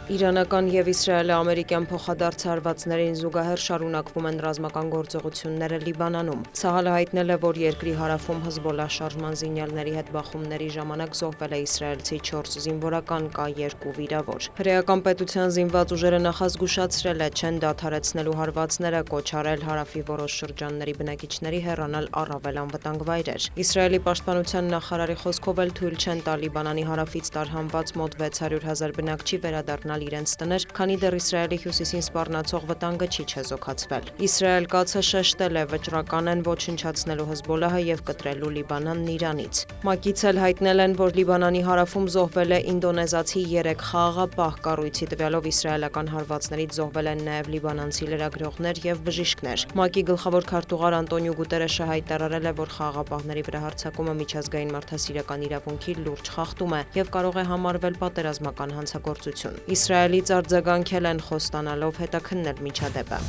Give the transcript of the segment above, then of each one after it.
Իրանական և իսրայելо-ամերիկյան փոխադարձ հարվածներին զուգահեռ շարունակվում են ռազմական գործողությունները Լիբանանում։ Ցահալը հայտնել է, որ երկրի հարավում Հեզբոլլահ շարժման զինյալների հետ բախումների ժամանակ զոհվել է իսրայելցի 4 զինվորական, կա 2 վիրավոր։ Հրեական պետության զինված ուժերը նախազգուշացրել է չեն դադարեցնելու հարվածները, կոչ արել հարավի որոշ շրջանների բնակիչների հեռանալ առավել անվտանգ վայրեր։ Իսրայելի պաշտպանության նախարարի խոսքով էլ թույլ չեն տա Լիբանանի հարավից տարհանված մոտ 600 000 բնակչի վերադառնալ իրենց տներ, քանի դեռ Իսրայելի հյուսիսին սպառնացող վտանգը չի չեզոքացվել։ Իսրայել կացը շեշտել է վճռական են ոչնչացնելու Հեզբոլլահը եւ կտրելու Լիբանանն Իրանից։ ՄԱԿ-ից էլ հայտնել են, որ Լիբանանի հարավում զոհվել է ինդոնեզացի 3 խաղաղապահ, կառույցի տվյալով իսրայելական հարվածներից զոհվել են նաեւ լիբանանցի լրագրողներ եւ բժիշկներ։ ՄԱԿ-ի գլխավոր քարտուղար Անտոնիո Գուտերեշը հայտարարել է, որ խաղաղապահների վրա հարձակումը միջազգային մարդասիրական իրավունքի լուրջ խախտում է եւ կարող է համարվել պատերազմական հանցագործություն։ Իսրայելից արձագանքել են, խոստանալով հետաքննել միջադեպը։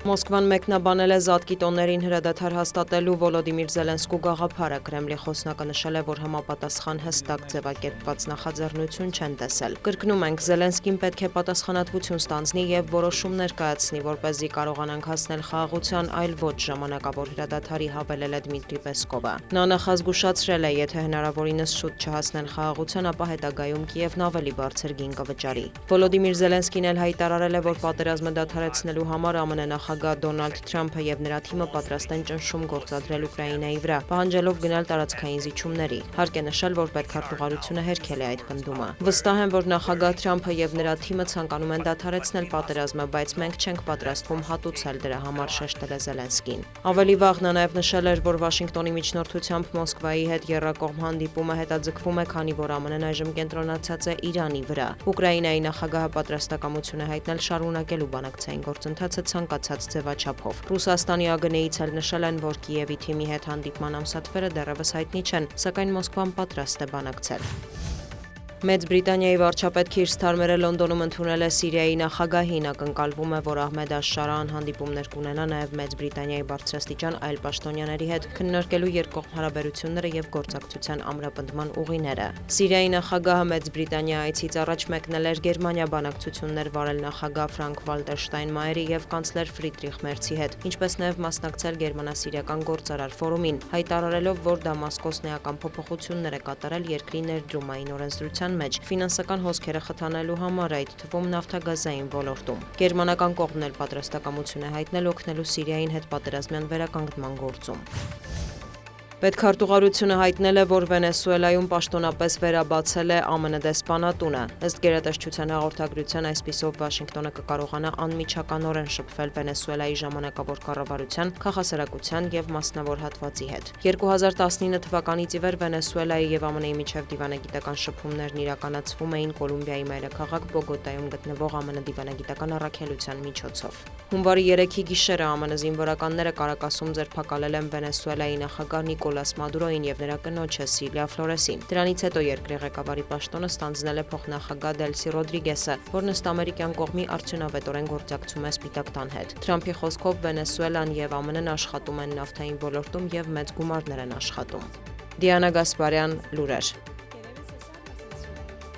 Մոսկվան մեկնաբանել է Զատկի տոներին հրադադար հաստատելու Վոլոդիմիր Զելենսկու գաղափարը։ Կրեմլի խոսնակը նշել է, որ համապատասխան հստակ ձևակերպված նախաձեռնություն չեն տեսել։ Կրկնում ենք, Զելենսկին պետք է պատասխանատվություն ստանձնի եւ որոշումներ կայացնի, որպեսզի կարողանանք հասնել խաղաղության, այլ ոչ ժամանակավոր հրադադարի, հավելել է Դմիտրի Պեսկովը։ Նա նախազգուշացրել է, եթե հնարավորինս շուտ չհասնեն խաղաղության, ապա հետագայում Կիևն ավելի բարձր գին կվճարի։ Վոլոդիմիր Զելենսկին էլ հայտարարել է, որ պատերազմը դադարեցնելու համար ԱՄՆ նախագահ Դոնալդ Թրամփը եւ նրա թիմը պատրաստ են ճնշում գործադրել Ուկրաինայի վրա, պահանջելով գնալ տարածքային զիջումների։ Հարկ է նշել, որ պետքարտուղարությունը հերքել է այդ պնդումը։ Վստահ եմ, որ նախագահ Թրամփը եւ նրա թիմը ցանկանում են դադարեցնել պատերազմը, բայց մենք չենք պատրաստվում հատուցել դրա համար, շեշտել է Զելենսկին։ Ավելի վաղ նա նաեւ նշել էր, որ Վաշինգտոնի միջնորդությամբ Մոսկվայի հետ եռակողմ հանդիպումը հետաձգվում է, քանի որ ԱՄՆ-ն այժմ կենտրոնացած է Իրանի վրա։ Ուկրաինայի նախագահը պատրաստակամություն է հայտնել շարունակելու բանակցային գործընթացը ցանկացած ձևաչափով։ Ռուսաստանի ԱԳՆ-ից էլ նշել են, որ Կիևի թիմի հետ հանդիպման ամսաթվերը դեռևս հայտնի չեն, սակայն Մոսկվան պատրաստ է բանակցել։ Մեծ Բրիտանիայի վարչապետ Քիր Սթարմերը Լոնդոնում ընդունել է Սիրիայի նախագահին, ակնկալվում է, որ Ահմեդ Աշ-Շարան հանդիպումներ կունենա նաև Մեծ Բրիտանիայի բարձրաստիճան այլ պաշտոնյաների հետ, քննարկելու երկկողմ հարաբերությունները եւ գործակցության ամրապնդման ուղիները։ Սիրիայի նախագահը Մեծ Բրիտանիա այցից առաջ մեկնել էր Գերմանիա բանակցություններ վարել նախագահ Ֆրանկ-Վալտեր Շտայնմայերի եւ կանցլեր Ֆրիդրիխ Մերցի հետ, ինչպես նաև մասնակցել գերմանա-սիրիական գործարար ֆորումին, հայտարարելով, որ Դամասկոսն էական փոփոխություններ է կատարել երկրի ներդրումային օրենսդրության մեջ ֆինանսական հոսքերը խթանելու համար, այդ թվում նավթագազային ոլորտում։ Գերմանական կողմն էլ պատրաստակամություն է հայտնել օգնելու Սիրիային հետպատերազմյան վերականգնման գործում։ Պետքարտուղարությունը հայտնել է, որ Վենեսուելայում պաշտոնապես վերաբացել է ԱՄՆ դեսպանատունը։ Ըստ գերատեսչության հաղորդագրության, այսպիսով Վաշինգտոնը կկարողանա անմիջականորեն շփվել Վենեսուելայի ժամանակավոր կառավարության, քաղաքասարակության եւ մասնավոր հատվածի հետ։ 2019 թվականից ի վեր Վենեսուելայի եւ ԱՄՆ-ի միջև դիվանագիտական շփումներն իրականացվում էին Կոլումբիայի մայրաքաղաք Բոգոտայում գտնվող ԱՄՆ դիվանագիտական առաքելության միջոցով։ Հունվարի 3-ի գիշերը ԱՄՆ զինվորականները Կարակասում ձերբակալել են Վենեսուելայի նախագահ Նիկոլաս Մադուրոին եւ նրա կնոջը Սիլվիա Ֆլորեսին։ Դրանից հետո երկրի ղեկավարի պաշտոնը ստանձնել է փոխնախագահ Դելսի Ռոդրիգեսը, որն ըստ ամերիկյան կողմի արդյունավետորեն գործակցում է Սպիտակ տան հետ։ Թրամփի խոսքով Վենեսուելան եւ ԱՄՆ-ն աշխատում են նավթային ոլորտում եւ մեծ գումարներ են աշխատում։ Դիանա Գասպարյան, լուրեր։